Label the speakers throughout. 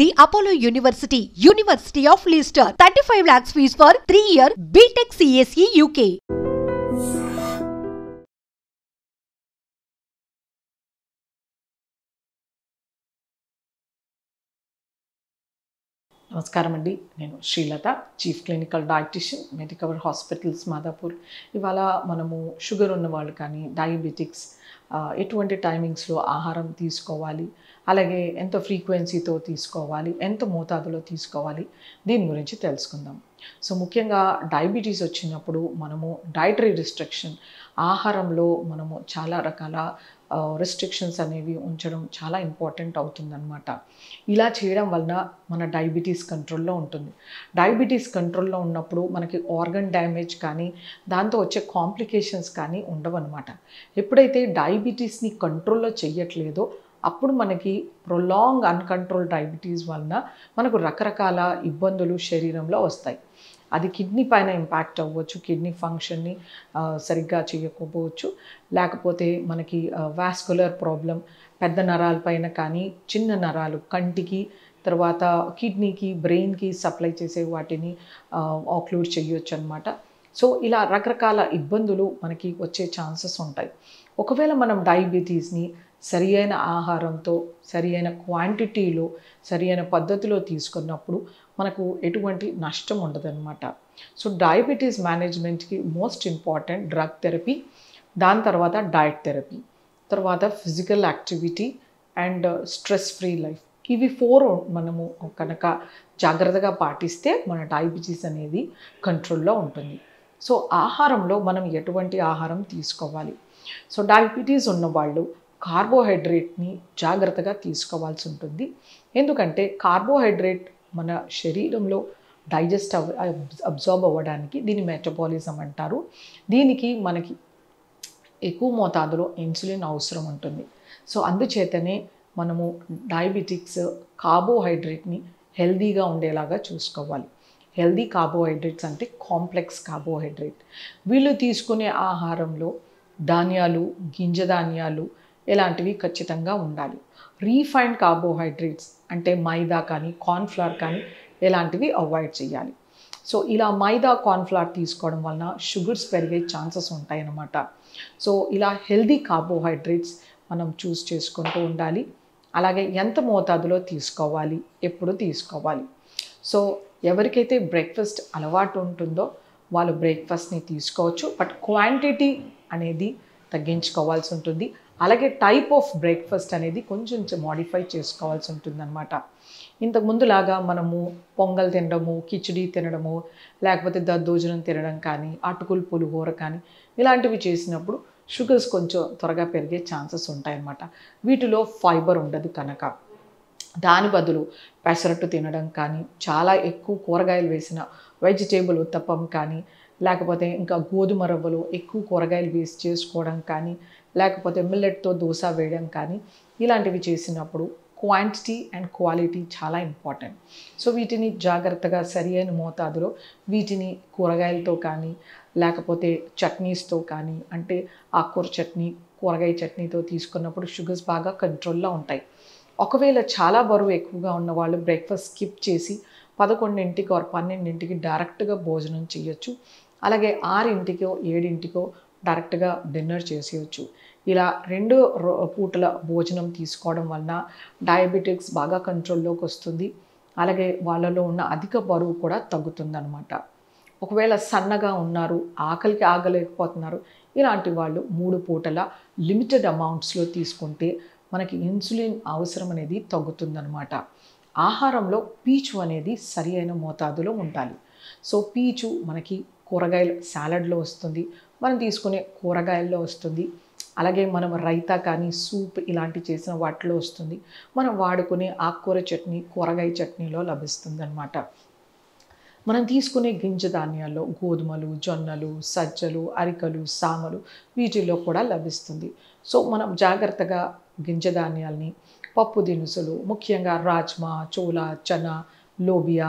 Speaker 1: The Apollo University, University of Leicester, 35 lakhs fees for 3-year BTech CSE UK.
Speaker 2: నమస్కారం అండి. నేను Srilatha, chief clinical dietitian, Medicover hospitals Madhapur. ఇవాళ మనము sugar ఉన్న వాళ్ళు కానీ డయాబెటిక్స్ ఎటువంటి టైమింగ్స్లో ఆహారం తీసుకోవాలి, అలాగే ఎంత ఫ్రీక్వెన్సీతో తీసుకోవాలి, ఎంత మోతాదులో తీసుకోవాలి, దీని గురించి తెలుసుకుందాం. సో ముఖ్యంగా డయాబెటీస్ వచ్చినప్పుడు మనము డైటరీ రిస్ట్రిక్షన్, ఆహారంలో మనము చాలా రకాల రెస్ట్రిక్షన్స్ అనేవి ఉంచడం చాలా ఇంపార్టెంట్ అవుతుందన్నమాట. ఇలా చేయడం వలన మన డయాబెటీస్ కంట్రోల్లో ఉంటుంది. డయాబెటీస్ కంట్రోల్లో ఉన్నప్పుడు మనకి ఆర్గన్ డ్యామేజ్ కానీ దాంతో వచ్చే కాంప్లికేషన్స్ కానీ ఉండవన్నమాట. ఎప్పుడైతే డయాబెటీస్ని కంట్రోల్లో చేయట్లేదో అప్పుడు మనకి ప్రొలాంగ్ అన్కంట్రోల్ డయాబెటీస్ వలన మనకు రకరకాల ఇబ్బందులు శరీరంలో వస్తాయి. అది కిడ్నీ పైన ఇంపాక్ట్ అవ్వచ్చు, కిడ్నీ ఫంక్షన్ని సరిగ్గా చేయకపోవచ్చు, లేకపోతే మనకి వాస్కులర్ ప్రాబ్లం, పెద్ద నరాల పైన కానీ చిన్న నరాలు, కంటికి, తర్వాత కిడ్నీకి, బ్రెయిన్కి సప్లై చేసే వాటిని ఆక్లూడ్ చేయొచ్చు అనమాట. సో ఇలా రకరకాల ఇబ్బందులు మనకి వచ్చే ఛాన్సెస్ ఉంటాయి. ఒకవేళ మనం డయాబెటీస్ని సరి అయిన ఆహారంతో, సరి అయిన క్వాంటిటీలో, సరి అయిన పద్ధతిలో తీసుకున్నప్పుడు మనకు ఎటువంటి నష్టం ఉండదన్నమాట. సో డయాబెటీస్ మేనేజ్మెంట్కి మోస్ట్ ఇంపార్టెంట్ డ్రగ్ థెరపీ, దాని తర్వాత డయట్ థెరపీ, తర్వాత physical activity and stress free life. ఇవి 4 మనము కనుక జాగ్రత్తగా పాటిస్తే మన డయాబెటీస్ అనేది కంట్రోల్లో ఉంటుంది. సో ఆహారంలో మనం ఎటువంటి ఆహారం తీసుకోవాలి? సో డయాబెటీస్ ఉన్నవాళ్ళు కార్బోహైడ్రేట్ని జాగ్రత్తగా తీసుకోవాల్సి ఉంటుంది. ఎందుకంటే కార్బోహైడ్రేట్ మన శరీరంలో డైజెస్ట్ అబ్జార్బ్ అవ్వడానికి, దీని మెటబాలిజం అంటారు, దీనికి మనకి ఎక్కువ మోతాదులో ఇన్సులిన్ అవసరం ఉంటుంది. సో అందుచేతనే మనము డయాబెటిక్స్ కార్బోహైడ్రేట్ని హెల్దీగా ఉండేలాగా చూసుకోవాలి. హెల్దీ కార్బోహైడ్రేట్స్ అంటే కాంప్లెక్స్ కార్బోహైడ్రేట్. వీళ్ళు తీసుకునే ఆహారంలో ధాన్యాలు, గింజ ధాన్యాలు ఇలాంటివి ఖచ్చితంగా ఉండాలి. రీఫైన్డ్ కార్బోహైడ్రేట్స్ అంటే మైదా కానీ కార్న్ఫ్లవర్ కానీ ఇలాంటివి అవాయిడ్ చేయాలి. సో ఇలా మైదా, కార్న్ఫ్లవర్ తీసుకోవడం వలన షుగర్స్ పెరిగే ఛాన్సెస్ ఉంటాయన్నమాట. సో ఇలా హెల్దీ కార్బోహైడ్రేట్స్ మనం చూస్ చేసుకుంటూ ఉండాలి. అలాగే ఎంత మోతాదులో తీసుకోవాలి, ఎప్పుడు తీసుకోవాలి. సో ఎవరికైతే బ్రేక్ఫాస్ట్ అలవాటు ఉంటుందో వాళ్ళు బ్రేక్ఫాస్ట్ని తీసుకోవచ్చు, బట్ క్వాంటిటీ అనేది తగ్గించుకోవాల్సి ఉంటుంది. అలాగే టైప్ ఆఫ్ బ్రేక్ఫాస్ట్ అనేది కొంచెం మోడిఫై చేసుకోవాల్సి ఉంటుందన్నమాట. ఇంతకు ముందులాగా మనము పొంగల్ తినడము, కిచిడి తినడము, లేకపోతే దద్దోజనం తినడం కానీ, అటుకులు పులిహోర కానీ ఇలాంటివి చేసినప్పుడు షుగర్స్ కొంచెం త్వరగా పెరిగే ఛాన్సెస్ ఉంటాయన్నమాట. వీటిలో ఫైబర్ ఉండదు కనుక దాని బదులు పెసరట్టు తినడం కానీ, చాలా ఎక్కువ కూరగాయలు వేసిన వెజిటేబుల్ ఉత్తప్పం కానీ, లేకపోతే ఇంకా గోధుమ రవ్వలో ఎక్కువ కూరగాయలు వేసి చేసుకోవడం కానీ, లేకపోతే మిల్లెట్తో దోశ వేయడం కానీ ఇలాంటివి చేసినప్పుడు క్వాంటిటీ అండ్ క్వాలిటీ చాలా ఇంపార్టెంట్. సో వీటిని జాగ్రత్తగా సరి అయిన మోతాదులో వీటిని కూరగాయలతో కానీ, లేకపోతే చట్నీస్తో కానీ, అంటే ఆకుకూర చట్నీ, కూరగాయ చట్నీతో తీసుకున్నప్పుడు షుగర్స్ బాగా కంట్రోల్లో ఉంటాయి. ఒకవేళ చాలా బరువు ఎక్కువగా ఉన్న వాళ్ళు బ్రేక్ఫాస్ట్ స్కిప్ చేసి 11ంటికి or 12ంటికి డైరెక్ట్గా భోజనం చేయొచ్చు. అలాగే 6ంటికో 7ంటికో డైరెక్ట్గా డిన్నర్ చేసేయచ్చు. ఇలా 2 పూటల భోజనం తీసుకోవడం వలన డయాబెటిక్స్ బాగా కంట్రోల్లోకి వస్తుంది. అలాగే వాళ్ళలో ఉన్న అధిక బరువు కూడా తగ్గుతుందన్నమాట. ఒకవేళ సన్నగా ఉన్నారు, ఆకలికి ఆగలేకపోతున్నారు, ఇలాంటి వాళ్ళు 3 పూటల లిమిటెడ్ అమౌంట్స్లో తీసుకుంటే మనకి ఇన్సులిన్ అవసరం అనేది తగ్గుతుందన్నమాట. ఆహారంలో పీచు అనేది సరి అయిన మోతాదులో ఉండాలి. సో పీచు మనకి కూరగాయల సాలడ్లో వస్తుంది, మనం తీసుకునే కూరగాయల్లో వస్తుంది, అలాగే మనం రైతా కానీ సూప్ ఇలాంటి చేసిన వాటిలో వస్తుంది, మనం వాడుకునే ఆకుకూర చట్నీ, కూరగాయ చట్నీలో లభిస్తుంది అన్నమాట. మనం తీసుకునే గింజ ధాన్యాల్లో గోధుమలు, జొన్నలు, సజ్జలు, అరికలు, సామలు వీటిల్లో కూడా లభిస్తుంది. సో మనం జాగ్రత్తగా గింజ ధాన్యాల్ని, పప్పు దినుసులు, ముఖ్యంగా రాజ్మా, చోలా, చనా, లోబియా,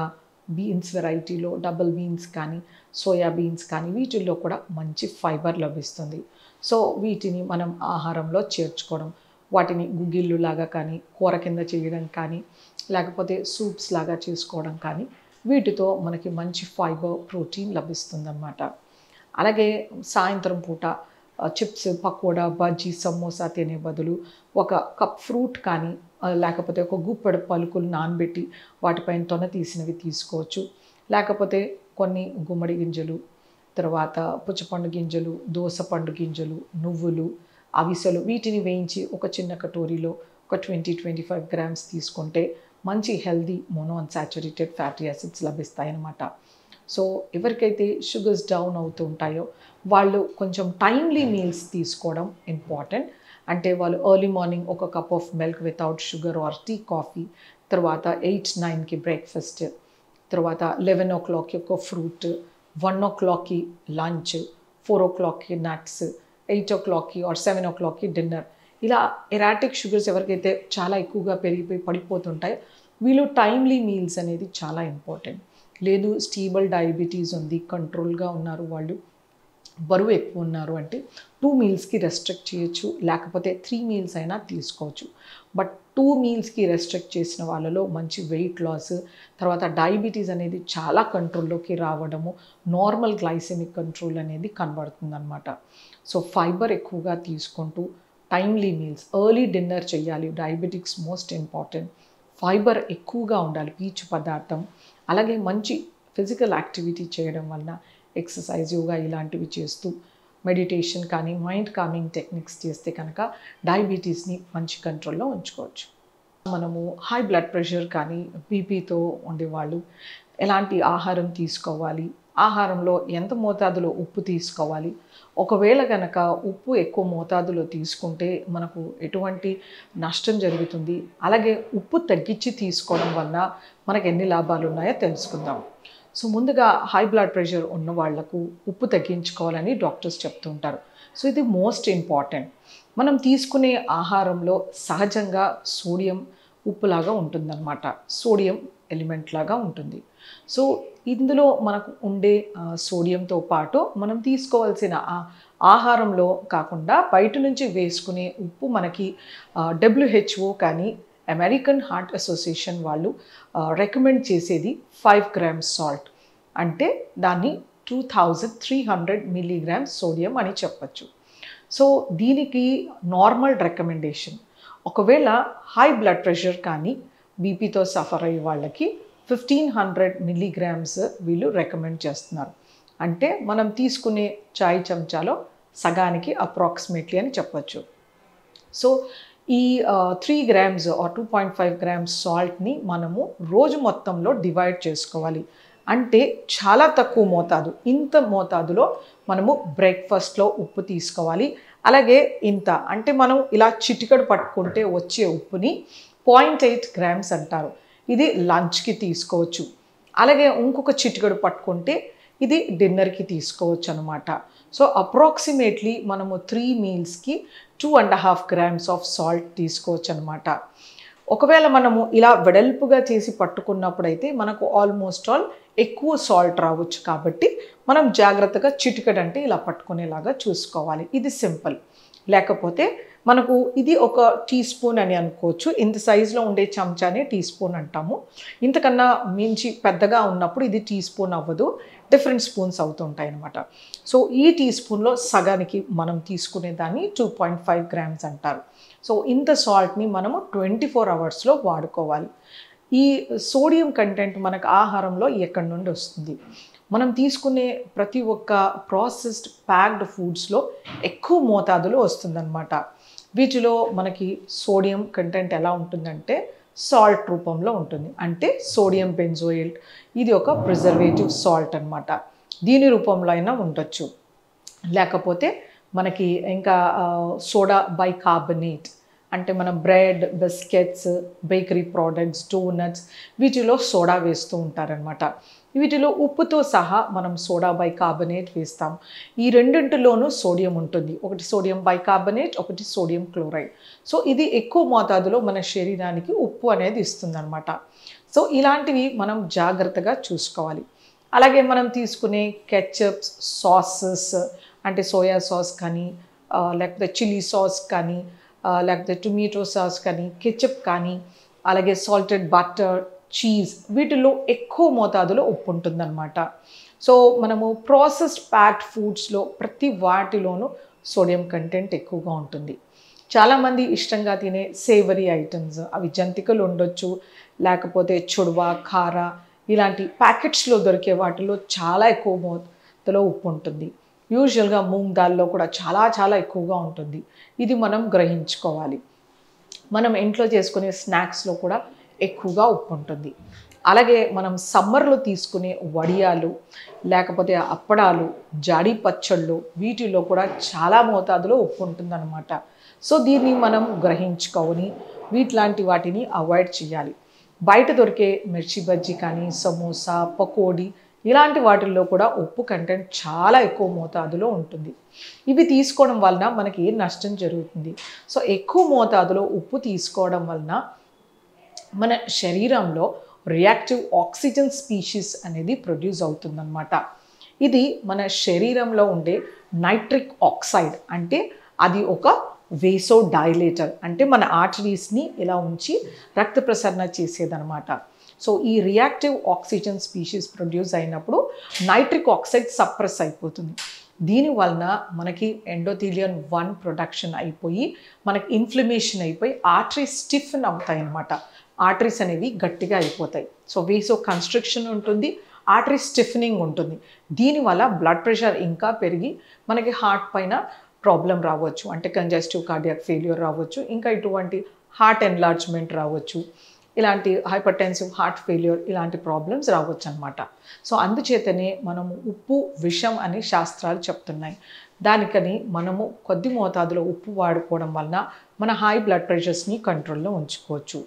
Speaker 2: బీన్స్ వెరైటీలో డబుల్ బీన్స్ కానీ, సోయా బీన్స్ కానీ వీటిల్లో కూడా మంచి ఫైబర్ లభిస్తుంది. సో వీటిని మనం ఆహారంలో చేర్చుకోవడం, వాటిని గుగ్గిళ్ళులాగా కానీ, కూర కింద చేయడం కానీ, లేకపోతే సూప్స్ లాగా చేసుకోవడం కానీ వీటితో మనకి మంచి ఫైబర్ ప్రోటీన్ లభిస్తుందన్నమాట. అలాగే సాయంత్రం పూట చిప్స్, పకోడా, బజ్జీ, సమోసా తినే బదులు ఒక కప్ ఫ్రూట్ కానీ లేకపోతే ఒక గుప్పెడు పలుకులు నానబెట్టి వాటిపైన తొన తీసినవి తీసుకోవచ్చు. లేకపోతే కొన్ని గుమ్మడి గింజలు, తర్వాత పుచ్చపండు గింజలు, దోసపండు గింజలు, నువ్వులు, అవిసెలు వీటిని వేయించి ఒక చిన్న కటోరీలో ఒక 20-25 గ్రామ్స్ తీసుకుంటే మంచి హెల్దీ మోనోఅన్సాచురేటెడ్ ఫ్యాటీ యాసిడ్స్ లభిస్తాయి అన్నమాట. సో ఎవరికైతే షుగర్స్ డౌన్ అవుతూ ఉంటాయో వాళ్ళు కొంచెం టైమ్లీ మీల్స్ తీసుకోవడం ఇంపార్టెంట్. అంటే వాళ్ళు ఎర్లీ మార్నింగ్ ఒక cup of milk without sugar or tea, coffee, తర్వాత 8-9కి బ్రేక్ఫాస్ట్, తర్వాత 11 o'clockకి ఒక ఫ్రూట్, 1 o'clockకి లంచ్, 4 o'clockకి నట్స్, 8 o'clockకి ఆర్ 7 o'clockకి డిన్నర్. ఇలా ఎరాటిక్ షుగర్స్ ఎవరికైతే చాలా ఎక్కువగా పెరిగిపోయి పడిపోతుంటాయో వీళ్ళు టైమ్లీ మీల్స్ అనేది చాలా ఇంపార్టెంట్. లేదు స్టేబుల్ డయాబెటీస్ ఉంది, కంట్రోల్గా ఉన్నారు, వాళ్ళు బరువు ఎక్కువ ఉన్నారు అంటే 2 మీల్స్కి రెస్ట్రిక్ట్ చేయొచ్చు, లేకపోతే 3 మీల్స్ అయినా తీసుకోవచ్చు. బట్ 2 మీల్స్కి రెస్ట్రిక్ట్ చేసిన వాళ్ళలో మంచి వెయిట్ లాస్, తర్వాత డయాబెటీస్ అనేది చాలా కంట్రోల్లోకి రావడము, నార్మల్ గ్లైసెమిక్ కంట్రోల్ అనేది కనబడుతుందన్నమాట. సో ఫైబర్ ఎక్కువగా తీసుకుంటూ టైమ్లీ మీల్స్, ఎర్లీ డిన్నర్ చేయాలి. Diabetics most important. ఫైబర్ ఎక్కువగా ఉండాలి, పీచు పదార్థం. అలాగే మంచి ఫిజికల్ యాక్టివిటీ చేయడం వలన ఎక్సర్సైజ్, యోగా ఇలాంటివి చేస్తూ మెడిటేషన్ కానీ మైండ్ కామింగ్ టెక్నిక్స్ చేస్తే కనుక డయాబెటీస్ని మంచి కంట్రోల్లో ఉంచుకోవచ్చు. మనము హై బ్లడ్ ప్రెషర్ కానీ బీపీతో ఉండేవాళ్ళు ఎలాంటి ఆహారం తీసుకోవాలి, ఆహారంలో ఎంత మోతాదులో ఉప్పు తీసుకోవాలి, ఒకవేళ కనుక ఉప్పు ఎక్కువ మోతాదులో తీసుకుంటే మనకు ఎటువంటి నష్టం జరుగుతుంది, అలాగే ఉప్పు తగ్గించి తీసుకోవడం వల్ల మనకు ఎన్ని లాభాలు ఉన్నాయో తెలుసుకుందాం. సో ముందుగా హై బ్లడ్ ప్రెషర్ ఉన్న వాళ్లకు ఉప్పు తగ్గించుకోవాలని డాక్టర్స్ చెప్తూ ఉంటారు. సో ఇది మోస్ట్ ఇంపార్టెంట్. మనం తీసుకునే ఆహారంలో సహజంగా సోడియం ఉప్పులాగా ఉంటుందన్నమాట, సోడియం ఎలిమెంట్ లాగా ఉంటుంది. సో ఇందులో మనకు ఉండే సోడియంతో పాటు మనం తీసుకోవాల్సిన ఆహారంలో కాకుండా బయట నుంచి వేసుకునే ఉప్పు మనకి WHO కానీ అమెరికన్ హార్ట్ అసోసియేషన్ వాళ్ళు రికమెండ్ చేసేది 5 grams సాల్ట్, అంటే దాన్ని 2300 milligrams సోడియం అని చెప్పచ్చు. సో దీనికి నార్మల్ రికమెండేషన్. ఒకవేళ హై బ్లడ్ ప్రెషర్ కానీ బీపీతో సఫర్ అయ్యే వాళ్ళకి 1500 milligrams వీళ్ళు రికమెండ్ చేస్తున్నారు. అంటే మనం తీసుకునే చాయ్ చెంచాలో సగానికి అప్రాక్సిమేట్లీ అని చెప్పచ్చు. సో ఈ 3 grams ఆర్ 2.5 grams సాల్ట్ని మనము రోజు మొత్తంలో డివైడ్ చేసుకోవాలి. అంటే చాలా తక్కువ మోతాదు, ఇంత మోతాదులో మనము బ్రేక్ఫాస్ట్లో ఉప్పు తీసుకోవాలి. అలాగే ఇంత అంటే మనం ఇలా చిటికెడు పట్టుకుంటే వచ్చే ఉప్పుని 0.8 grams అంటారు. ఇది లంచ్కి తీసుకోవచ్చు. అలాగే ఇంకొక చిటికెడు పట్టుకుంటే ఇది డిన్నర్కి తీసుకోవచ్చు అనమాట. సో అప్రాక్సిమేట్లీ మనము 3 మీల్స్కి 2.5 grams ఆఫ్ సాల్ట్ తీసుకోవచ్చు అనమాట. ఒకవేళ మనము ఇలా వెడల్పుగా చేసి పట్టుకున్నప్పుడైతే మనకు ఆల్మోస్ట్ ఆల్ ఎక్కువ సాల్ట్ రావచ్చు. కాబట్టి మనం జాగ్రత్తగా చిటికెడు అంటే ఇలా పట్టుకునేలాగా చూసుకోవాలి. ఇది సింపుల్. లేకపోతే మనకు ఇది ఒక టీ స్పూన్ అని అనుకోవచ్చు. ఇంత సైజులో ఉండే చెంచానే టీ స్పూన్ అంటాము. ఇంతకన్నా మించి పెద్దగా ఉన్నప్పుడు ఇది టీ స్పూన్ అవ్వదు, డిఫరెంట్ స్పూన్స్ అవుతుంటాయి అన్నమాట. సో ఈ టీ స్పూన్లో సగానికి మనం తీసుకునే దాన్ని 2.5 grams అంటారు. సో ఇంత సాల్ట్ని మనము 24 hours వాడుకోవాలి. ఈ సోడియం కంటెంట్ మనకు ఆహారంలో ఎక్కడి నుండి వస్తుంది? మనం తీసుకునే ప్రతి ఒక్క ప్రాసెస్డ్ ప్యాక్డ్ ఫుడ్స్లో ఎక్కువ మోతాదులో వస్తుందన్నమాట. వీటిలో మనకి సోడియం కంటెంట్ ఎలా ఉంటుందంటే సాల్ట్ రూపంలో ఉంటుంది. అంటే సోడియం బెంజోయిల్, ఇది ఒక ప్రిజర్వేటివ్ సాల్ట్ అన్నమాట. దీని రూపంలో అయినా ఉండొచ్చు. లేకపోతే మనకి ఇంకా సోడా బైకార్బోనేట్, అంటే మనం bread, biscuits, bakery products, donuts వీటిలో సోడా వేస్తూ ఉంటారనమాట. వీటిలో ఉప్పుతో సహా మనం సోడా బైకార్బోనేట్ వేస్తాం. ఈ రెండింటిలోనూ సోడియం ఉంటుంది. ఒకటి సోడియం బైకార్బోనేట్, ఒకటి సోడియం క్లోరైడ్. సో ఇది ఎక్కువ మోతాదులో మన శరీరానికి ఉప్పు అనేది ఇస్తుందన్నమాట. సో ఇలాంటివి మనం జాగ్రత్తగా చూసుకోవాలి. అలాగే మనం తీసుకునే కెచప్స్, సాసెస్ అంటే సోయా సాస్ కానీ లేకపోతే చిల్లీ సాస్ కానీ లేకపోతే టొమాటో సాస్ కానీ కెచప్ కానీ అలాగే సాల్టెడ్ బటర్, చీజ్ వీటిల్లో ఎక్కువ మోతాదులో ఉప్పు ఉంటుందన్నమాట. సో మనము ప్రాసెస్డ్ ప్యాక్డ్ ఫుడ్స్లో ప్రతి వాటిలోనూ సోడియం కంటెంట్ ఎక్కువగా ఉంటుంది. చాలామంది ఇష్టంగా తినే సేవరీ ఐటమ్స్, అవి జంతికలు ఉండొచ్చు, లేకపోతే చుడవ, కార ఇలాంటి ప్యాకెట్స్లో దొరికే వాటిలో చాలా ఎక్కువ మోతాదులో ఉప్పు ఉంటుంది. యూజువల్గా మూంగ్ దాల్లో కూడా చాలా చాలా ఎక్కువగా ఉంటుంది. ఇది మనం గ్రహించుకోవాలి. మనం ఇంట్లో చేసుకునే స్నాక్స్లో కూడా ఎక్కువగా ఉప్పు ఉంటుంది. అలాగే మనం సమ్మర్లో తీసుకునే వడియాలు, లేకపోతే అప్పడాలు, జాడీ పచ్చళ్ళు వీటిలో కూడా చాలా మోతాదులో ఉప్పు ఉంటుందన్నమాట. సో దీన్ని మనం గ్రహించుకొని వీటిలాంటి వాటిని అవాయిడ్ చేయాలి. బయట దొరికే మిర్చి బజ్జీ కానీ, సమోసా, పకోడీ ఇలాంటి వాటిల్లో కూడా ఉప్పు కంటెంట్ చాలా ఎక్కువ మోతాదులో ఉంటుంది. ఇవి తీసుకోవడం వలన మనకి ఏ నష్టం జరుగుతుంది? సో ఎక్కువ మోతాదులో ఉప్పు తీసుకోవడం వలన మన శరీరంలో రియాక్టివ్ ఆక్సిజన్ స్పీషీస్ అనేది ప్రొడ్యూస్ అవుతుందన్నమాట. ఇది మన శరీరంలో ఉండే నైట్రిక్ ఆక్సైడ్, అంటే అది ఒక వేసో డైలేటర్, అంటే మన ఆర్టరీస్ని ఇలా ఉంచి రక్త ప్రసరణ చేసేదన్నమాట. సో ఈ రియాక్టివ్ ఆక్సిజన్ స్పీషీస్ ప్రొడ్యూస్ అయినప్పుడు నైట్రిక్ ఆక్సైడ్ సప్రెస్ అయిపోతుంది. దీనివలన మనకి ఎండోథీలియన్ 1 ప్రొడక్షన్ అయిపోయి మనకి ఇన్ఫ్లమేషన్ అయిపోయి ఆర్టరీస్ స్టిఫెన్ అవుతాయి అన్నమాట. ఆర్టరీస్ అనేవి గట్టిగా అయిపోతాయి. సో వేసో కన్స్ట్రిక్షన్ ఉంటుంది, ఆర్టరీ స్టిఫెనింగ్ ఉంటుంది. దీనివల్ల బ్లడ్ ప్రెషర్ ఇంకా పెరిగి మనకి హార్ట్ పైన ప్రాబ్లం రావచ్చు, అంటే కంజెస్టివ్ కార్డియాక్ ఫెయిల్యూర్ రావచ్చు, ఇంకా ఇటువంటి హార్ట్ ఎన్లార్జ్మెంట్ రావచ్చు, ఇలాంటి హైపర్టెన్సివ్ హార్ట్ ఫెయిల్యూర్ ఇలాంటి ప్రాబ్లమ్స్ రావచ్చు అనమాట. సో అందుచేతనే మనము ఉప్పు విషం అని శాస్త్రాలు చెప్తున్నాయి. దానికని మనము కొద్ది మోతాదులో ఉప్పు వాడుకోవడం వలన మన హై బ్లడ్ ప్రెషర్స్ని కంట్రోల్లో ఉంచుకోవచ్చు.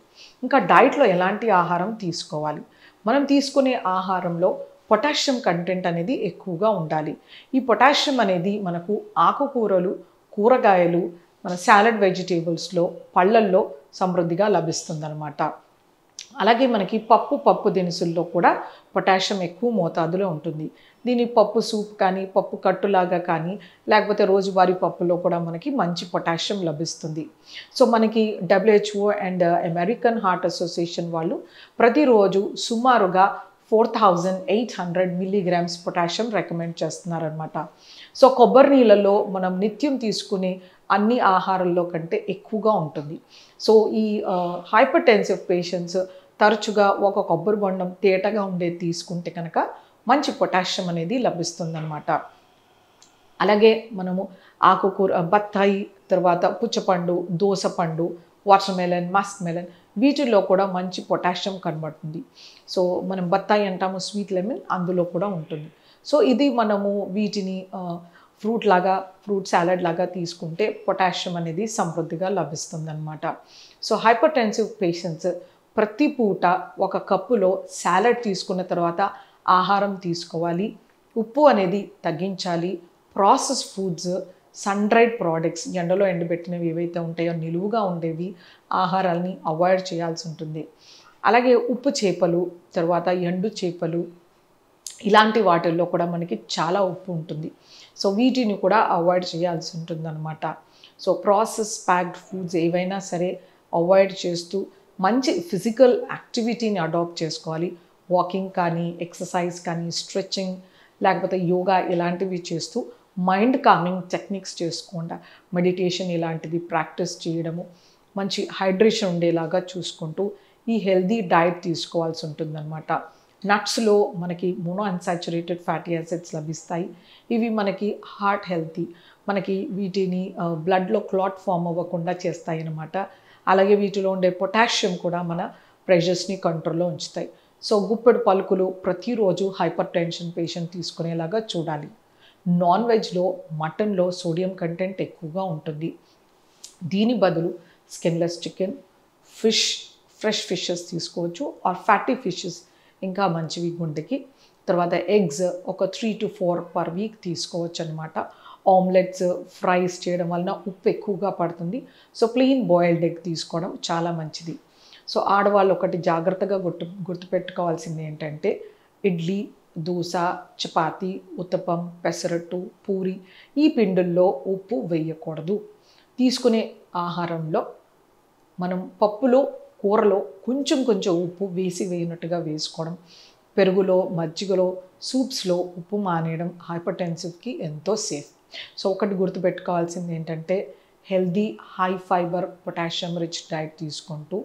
Speaker 2: ఇంకా డైట్లో ఎలాంటి ఆహారం తీసుకోవాలి? మనం తీసుకునే ఆహారంలో పొటాషియం కంటెంట్ అనేది ఎక్కువగా ఉండాలి. ఈ పొటాషియం అనేది మనకు ఆకుకూరలు, కూరగాయలు, మన సాలడ్ వెజిటేబుల్స్లో, పళ్ళల్లో సమృద్ధిగా లభిస్తుందన్నమాట. అలాగే మనకి పప్పు దినుసుల్లో కూడా పొటాషియం ఎక్కువ మోతాదులో ఉంటుంది. దీని పప్పు సూప్ కానీ, పప్పు కట్టులాగా కానీ, లేకపోతే రోజువారీ పప్పులో కూడా మనకి మంచి పొటాషియం లభిస్తుంది. సో మనకి WHO and American heart association వాళ్ళు ప్రతిరోజు సుమారుగా 4800 మిల్లీగ్రామ్స్ పొటాషియం రికమెండ్ చేస్తున్నారనమాట. సో కొబ్బరి నీళ్ళలో మనం నిత్యం తీసుకునే అన్ని ఆహారాల్లో కంటే ఎక్కువగా ఉంటుంది. సో ఈ హైపర్టెన్సివ్ పేషెంట్స్ తరచుగా ఒక కొబ్బరి బొండం తేటగా ఉండేది తీసుకుంటే కనుక మంచి పొటాషియం అనేది లభిస్తుందన్నమాట. అలాగే మనము ఆకుకూర, బత్తాయి, తర్వాత పుచ్చపండు, దోసపండు, వాటర్మెలన్, మస్క్ మెలన్ వీటిల్లో కూడా మంచి పొటాషియం కనబడుతుంది. సో మనం బత్తాయి అంటాము, స్వీట్ లెమన్, అందులో కూడా ఉంటుంది. సో ఇది మనము వీటిని ఫ్రూట్ సాలడ్ లాగా తీసుకుంటే పొటాషియం అనేది సమృద్ధిగా లభిస్తుందన్నమాట. సో హైపర్టెన్సివ్ పేషెంట్స్ ప్రతి పూట ఒక కప్పులో సాలడ్ తీసుకున్న తర్వాత ఆహారం తీసుకోవాలి. ఉప్పు అనేది తగ్గించాలి. Process foods, sun dried products, ఎండలో ఎండబెట్టినవి ఏవైతే ఉంటాయో నిలువుగా ఉండేవి ఆహారాలని అవాయిడ్ చేయాల్సి ఉంటుంది. అలాగే ఉప్పు చేపలు, తర్వాత ఎండు చేపలు ఇలాంటి వాటిల్లో కూడా మనకి చాలా ఉప్పు ఉంటుంది. సో వీటిని కూడా అవాయిడ్ చేయాల్సి ఉంటుందన్నమాట. సో ప్రాసెస్ ప్యాక్డ్ ఫుడ్స్ ఏవైనా సరే అవాయిడ్ చేస్తూ మంచి ఫిజికల్ యాక్టివిటీని అడాప్ట్ చేసుకోవాలి. వాకింగ్ కానీ, ఎక్సర్సైజ్ కానీ, స్ట్రెచ్చింగ్, లేకపోతే యోగా ఇలాంటివి చేస్తూ మైండ్ కామింగ్ టెక్నిక్స్ చేసుకుండా మెడిటేషన్ ఇలాంటిది ప్రాక్టీస్ చేయడము, మంచి హైడ్రేషన్ ఉండేలాగా చూసుకుంటూ ఈ హెల్దీ డైట్ తీసుకోవాల్సి ఉంటుందన్నమాట. నట్స్లో మనకి మోనో అన్సాచురేటెడ్ ఫ్యాటీ యాసిడ్స్ లభిస్తాయి. ఇవి మనకి హార్ట్ హెల్తీ, మనకి వీటిని బ్లడ్లో క్లాట్ ఫామ్ అవ్వకుండా చేస్తాయి అన్నమాట. అలాగే వీటిలో ఉండే పొటాషియం కూడా మన ప్రెషర్స్ని కంట్రోల్లో ఉంచుతాయి. సో గుప్పెడు పలుకులు ప్రతిరోజు హైపర్ టెన్షన్ పేషెంట్ తీసుకునేలాగా చూడాలి. నాన్ వెజ్లో, మటన్లో సోడియం కంటెంట్ ఎక్కువగా ఉంటుంది. దీని బదులు స్కిన్లెస్ చికెన్, ఫ్రెష్ ఫిషెస్ తీసుకోవచ్చు. ఆర్ ఫ్యాటీ ఫిషెస్ ఇంకా మంచివి గుండెకి. తర్వాత ఎగ్స్ ఒక 3 to 4 పర్ వీక్ తీసుకోవచ్చు అనమాట. ఆమ్లెట్స్, ఫ్రైస్ చేయడం వలన ఉప్పు ఎక్కువగా పడుతుంది. సో ప్లెయిన్ బాయిల్డ్ ఎగ్ తీసుకోవడం చాలా మంచిది. సో ఆడవాళ్ళు ఒకటి జాగ్రత్తగా గుర్తుపెట్టుకోవాల్సింది ఏంటంటే ఇడ్లీ, దోశ, చపాతి, ఉత్తపం, పెసరట్టు, పూరి ఈ పిండుల్లో ఉప్పు వేయకూడదు. తీసుకునే ఆహారంలో మనం పప్పులో కూరలో కొంచెం కొంచెం ఉప్పు వేసినట్టుగా వేసుకోవడం, పెరుగులో, మజ్జిగలో, సూప్స్లో ఉప్పు మానేయడం హైపర్ టెన్సివ్కి ఎంతో సేఫ్. సో ఒకటి గుర్తుపెట్టుకోవాల్సింది ఏంటంటే healthy, high fibre, potassium rich diet తీసుకుంటూ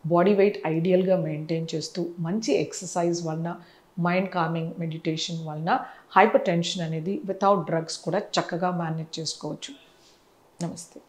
Speaker 2: బాడీ వెయిట్ ఐడియల్గా మెయింటైన్ చేస్తూ మంచి ఎక్సర్సైజ్ వలన, మైండ్ కామింగ్ మెడిటేషన్ వలన హైపర్ టెన్షన్ అనేది వితౌట్ డ్రగ్స్ కూడా చక్కగా మేనేజ్ చేసుకోవచ్చు. నమస్తే.